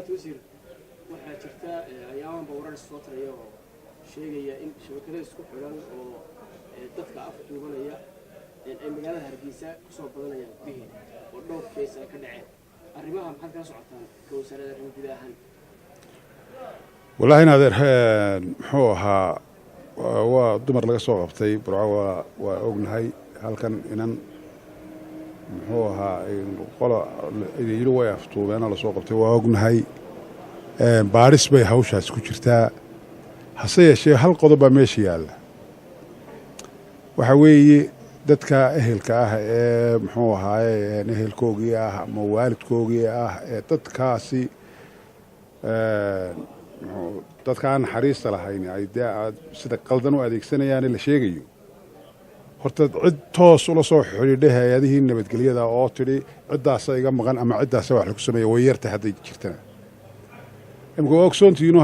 وزير waxaa jirta ayaan bawran soo tarayo sheegaya in shabakada isku xiran oo dadka afduubanaya ay magaalada Hargeysa ku soo badanayaan bixin oo dhowr kees ka dhaceen arrimaha maxay ka socotaan ka wasaaradda arrimaha gudaha wallahi naadir muxuu ahaa waa dumar laga soo qabtay burco waa ognahay halkan inan muxuu ahaa qolo idin way afduubeen la soo qabtay waa ognahay baaris bay hawshaas ku jirtaa hase yeeshee hal qodob baa meesha yaalla waxa weeye dadka ehelka ah ee muxuu ahaa ehelkoogii ah ama waalidkoogii ah ee dadkaasi dadka aan naxariista lahayn ay sida qaldan u adeegsanayaan la sheegayo horta cid toos ula soo xidhiidhay hay'adihii nabadgelyada oo tidhi ciddaas iga maqan ama ciddaas wax lagu sameeyo way yarta hadday jirtana imka ogsoontiinu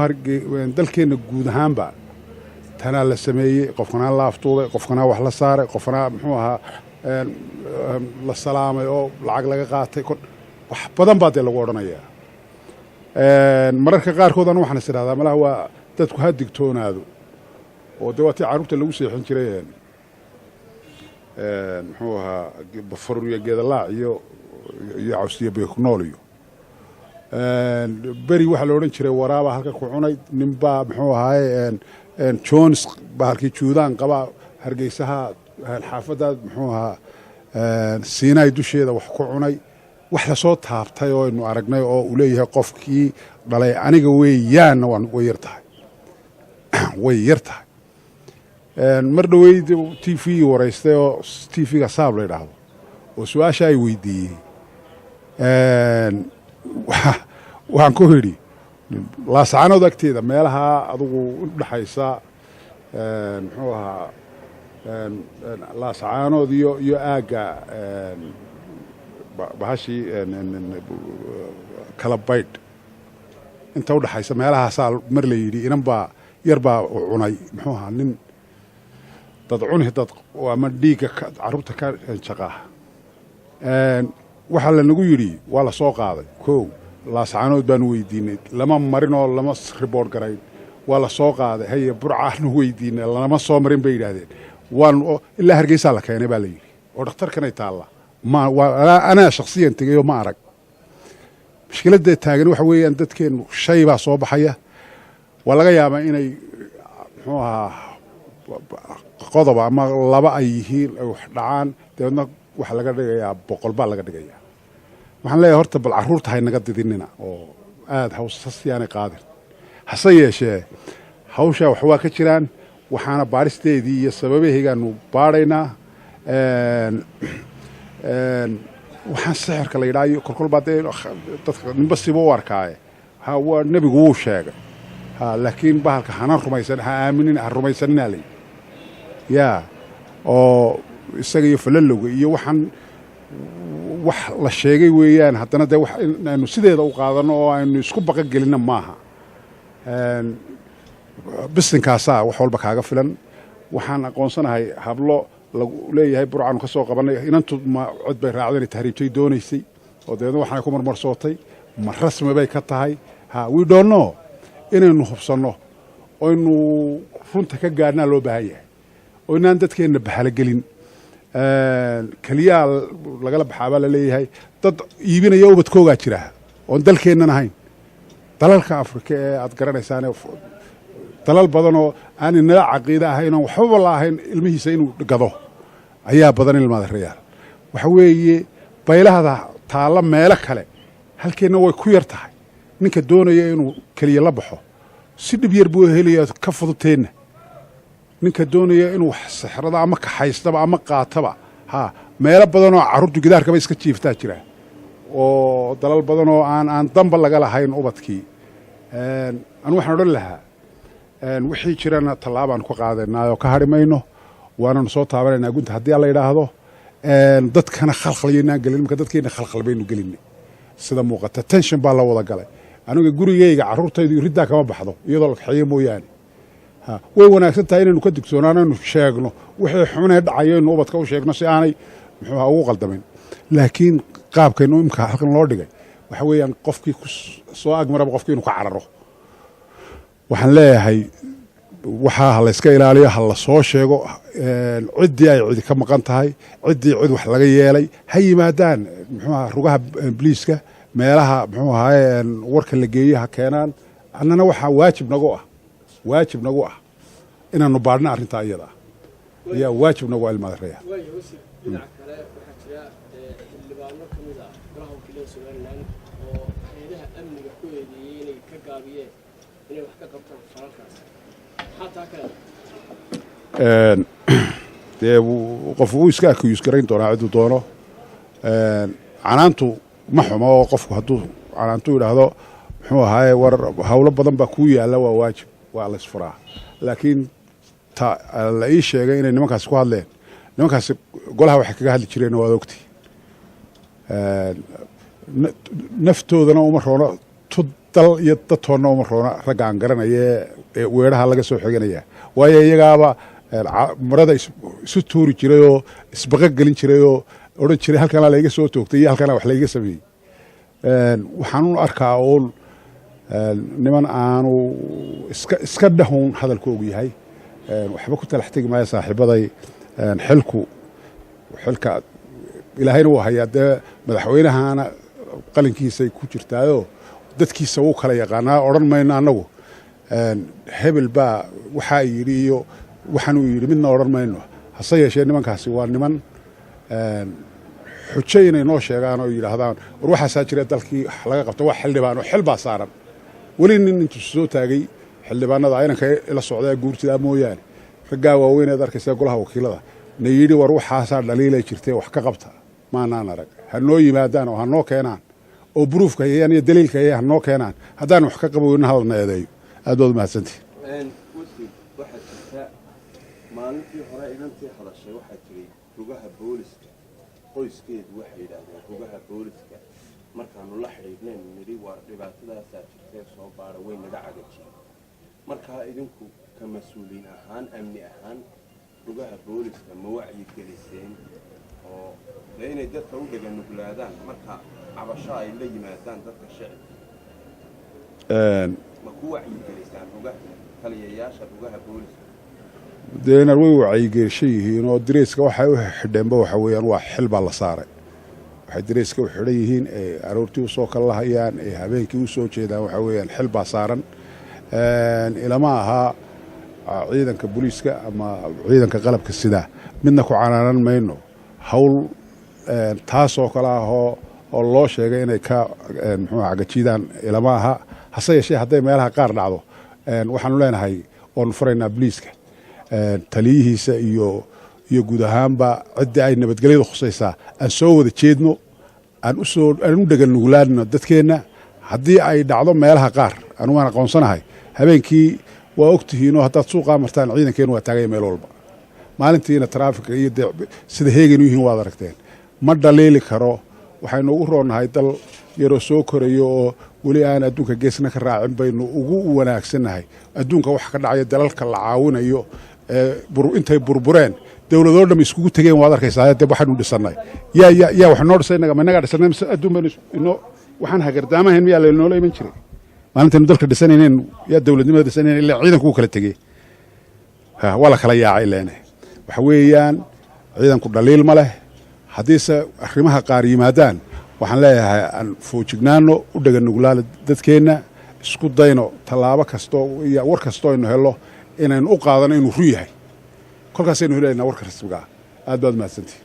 dalkeenna guud ahaanba tanaa la sameeyey qofkana la aftuubay qofkana wax la saaray qofkana muxuu ahaa la salaamay oo lacag laga qaatay wax badan baa dee lagu odhanayaa mararka qaarkood anu waxaan is idhahdaa malaha waa dadku ha digtoonaado oo dee waatii carruurta lagu seexin jiray muxuu ahaa bafarur iyo geedalaac iyo cawsiyo beeknool iyo beri waxaa la odhan jiray waraabaa halka ku cunay ninbaa muxuu ahaaye jones baa halkii juudaan qabaa hargeysaha xaafaddaad muxuu ahaa siinaay dusheeda wax ku cunay wax la soo taabtay oo aynu aragnay oo uu leeyahay qofkii dhalay aniga weeyaanna way yar tahay way yar tahay mar dhaweyd t v waraystay oo t v-ga saab la yidhaahdo oo su-aasha ay weydiiyey waxaan ku idhi laascaanood agteeda meelaha adugu u dhaxaysa muxuu ahaa laascaanood iyo aagga bahashii kala baydh inta u dhaxaysa meelahaasaa mar la yidhi inan baa yar baa cunay muxuu ahaa nin dad cuni dad ama dhiigga carruurta ka jaqaa waxaa lanagu yidhi waa la soo qaaday kow laascaanood baanu weydiinay lama marin oo lama riboort garayn waa la soo qaaday haye burcaanu weydiinay lama soo marin bay yidhaahdeen ilaa hargeysaa la keenay baa la yidhi oo dhakhtarkanay taalla anaa shaksiyan tegayoo ma arag mushkiladda taagan waxa weeyaan dadkeennu shay baa soo baxaya waa laga yaabaa inay muxuu ahaa qodoba ama laba ay yihiin ay wax dhacaan dabeedna waxa laga dhigayaa boqol baa laga dhigayaa waxaan leeyahay horta bal carruurta haynaga didinina oo aad hawsasiyaanay qaadin hase yeeshee hawshaa wax waa ka jiraan waxaana baaristeedii iyo sababahaygaanu baadhaynaa waxaan sixirka la yidhaha iyo kolkolbaa dee dadka ninba siba u arkaaye waa nebigu wuu sheegay laakiin bahalka hana rumaysan ha aaminin ha rumaysanina lay yaa oo isaga iyo falalowga iyo waxaan wax la sheegay weeyaan haddana dee aynu sideeda u qaadanno oo aynu isku baqa gelinna maaha bisinkaasaa wax walba kaaga filan waxaan aqoonsanahay hablo lagu leeyahay burcaanu ka soo qabannay inantu cod bay raacdeen tahriibtay doonaysay oo dabeedna waxaanay ku marmarsootay ma rasmi bay ka tahay we don't know inaynu hubsanno oynu runta ka gaadhnaa loo baahan yahay oo inaan dadkeenna bahalogelin keliyaa lagala baxaabaa la leeyahay dad iibinaya ubadkoogaa jira oon dalkeennan ahayn dalalka afrika ee aad garanaysaan dalal badanoo aan inala caqiida ahayn oon waxbaba la ahayn ilmihiisa inuu gado ayaa badan ilmaada reyaal waxa weeye baylahada taalla meelo kale halkeenna way ku yar tahay ninka doonaya inuu keliya la baxo si dhib yar buu helaya ka fuduteenna ninka doonaya inuu wax sixrada ama kaxaystaba ama qaataba meelo badanoo carruurtu gidaarkaba iska jiiftaa jira oo dalal badanoo aan damba laga lahayn ubadkii anu waxaan odhan lahaa wixii jirana tallaabaan ku qaadanaayoo ka hadhi mayno waananu soo taabanaynaa gunta haddii alla yidhaahdo dadkana khalkhalyaynaan gelin marka dadkeenna khalkhal baynu gelinay sida muuqata tension baa la wada galay aniga gurigayga carruurtaydu riddaa kama baxdo iyadoo la kaxeeyo mooyaane way wanaagsan tahay inaynu ka digtoonaanaynu sheegno wixii xunee dhacayo inu ubadka u sheegno si aanay muxuuha ugu qaldamin laakiin qaabkaynu imka halkan loo dhigay waxa weeyaan qofkii soo agmaraba qofkii inuu ka cararo waxaan leeyahay waxaa ha la iska ilaaliyo ha la soo sheego ciddii ay cidi ka maqan tahay ciddii cid wax laga yeelay ha yimaadaan muxuu ahaa rugaha booliiska meelaha muxuu ahaa warka la geeyo ha keenaan annana waxaa waajib nagu ah inaanu baadhna arrintaa iyada ayaa waajib nagu ilmaadareeya dhinaca kale waxaa jira xildhibaano ka mid ah golaha wakiilada somalilan oo hay'adaha amniga ku eedeeyey inay ka gaabiyeen inay wax ka qabtaan falalkaas maxaa taa ka dee qof wuu iska accuse garayn doonaa ciduu doono canaantu ma xumo oo qofku hadduu canaantu yidhaahdo muxuu ahaaye war hawlo badan baa kuu yaalla waa waajib waa la isfuraa laakiin la ii sheegay inay nimankaasi ku hadleen nimankaasi golaha waxay kaga hadli jireen waad ogti naftoodana uma roona tu dal iyo dadtoonna uma roona ragga aan garanaya ee weeraha laga soo xiganaya waayo iyagaaba marada isu tuuri jiray oo isbaqa gelin jiray oo odhan jiray halkanaa layga soo toogtay iyo halkanaa wax layga sameeyey waxaan u arkaa uun niman aanu iska dhahun hadalkoogu yahay waxba ku talax tegi maayo saaxiibaday xilka ilaahayna wuu hayaa dee madaxweynahana qalinkiisay ku jirtaayoo dadkiisa wuu kala yaqaanaa odhan mayno annagu hebel baa waxaa yidhi iyo waxaanuu yidhi midna odhan mayno hase yeeshee nimankaasi waa niman xujo inay noo sheegaan oo yidhaahdaan war waxaasaa jira dalkii laga qabta wax xildhibaan oo xil baa saaran weli nin intuu soo taagay xildhibaanada aynanka ila socdaa guurtidaa mooyaane raggaa waaweyneed arkaysa golaha wakiilada na yidhi war waxaasaa dhaliilay jirtee wax ka qabta maanaan arag ha noo yimaadaan oo ha noo keenaan oo buruufka hayaan iyo daliilka hayaan ha noo keenaan haddaan wax ka qaboyna hadalna eedeeyo aad baad mahadsantihi waxaa jirta maalintii hore inantii hadashay waxaa jiray rugaha booliska qoyskeedu waxay yidhaahdeen rugaha booliska markaanu la xidhiidhneen nidhi waa dhibaatadaasaa jirtee soo baara way naga cagajiyeen markaa idinku ka mas-uuliin ahaan amni ahaan rugaha booliska ma wacyigeliseen oo dee inay dadka u dheganuglaadaan marka cabasho ay la yimaadaan dadka shicibka ma ku wacyigelisaan rugaha taliyayaasha rugaha booliska deenar way wacyigelishan yihiin oo direyska waxay u xidheenba waxa weeyaan waa xil baa la saaray waxay direyska u xidhan yihiin ee aroortii usoo kala lahayaan ee habeenkii usoo jeedaan waxa weeyaan xil baa saaran ilama ahaa ciidanka booliiska ama ciidanka qalabka sida midna ku canaanan mayno hawl taasoo kale ah oo loo sheegay inay ka muxuu cagajidaan ilama aha hase yeeshee hadday meelaha qaar dhacdo waxaanu leenahay oonu furaynaa booliiska taliyihiisa iyo guud ahaanba ciddii ay nabadgelyada khusaysaa aan soo wada jeedno aan u dhegan nuglaadno dadkeenna haddii ay dhacdo meelaha qaar anu waan aqoonsanahay habeenkii waa ogtihiinoo haddaad suuqaa martaan ciidankeenu waa taagaya meel walba maalintiina taraafika iyo sida heeganu yihiin waad aragteen ma dhaliili karo waxaynu ugu roonnahay dal yaroo soo korayo oo weli aan adduunka geesna ka raacin baynu ugu wanaagsannahay adduunka waxa ka dhacaya dalalka la caawinayo intay burbureen dowladoo dham iskugu tegeen waad arkaysaa dee waxaynu dhisannay yaa wax noo dhisay ma inagaa dhisannay mise adduun baynu waxaan hagardaamahayn miyaa laynoola iman jiray maalintaynu dalka dhisanayneen yaa dowladnimada dhisanayn ilaa ciidanku u kala tegey waa la kala yaacay leene waxa weeyaan ciidanku dhaliil ma leh haddiise arrimaha qaar yimaadaan waxaan leeyahay aan foojignaano u dheganuglaala dadkeenna isku dayno tallaabo kastoo iyo war kastoo aynu hello inaynu u qaadano inuu ru yahay kolkaasaynu helaynaa warka rasmiga ah aad baad mahadsantihi